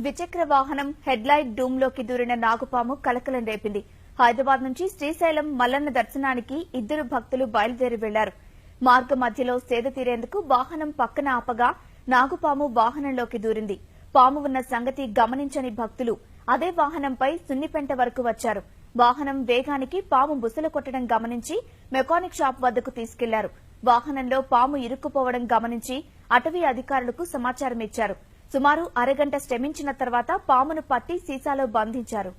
ద్విచక్ర వాహనం head light డూమ్ లోకి దూరిన నాగుపాము కలకలం రేపింది. హైదరాబాద్ నుంచి శ్రీశైలం మల్లన్న దర్శనానికి ఇద్దరు భక్తులు బయలుదేరి వెళ్లారు. మార్గ మధ్యలో సేద తీరేందుకు వాహనం పక్కన ఆపగా నాగుపాము వాహనంలోకి దూరింది. పాము ఉన్న సంగతి గమనించని భక్తులు అదే వాహనంపై సున్నిపెంట వరకు వచ్చారు. వాహనం వేగానికి పాము బుసలు కొట్టడం గమనించి మెకానిక్ షాప్ వద్దకు తీసుకెళ్లారు. వాహనంలో పాము ఇరుక్కుపోవడం గమనించి అటవీ అధికారులకు సమాచారం ఇచ్చారు. సుమారు అరగంట శ్రమించిన తర్వాత పామును పట్టి సీసాలో బంధించారు.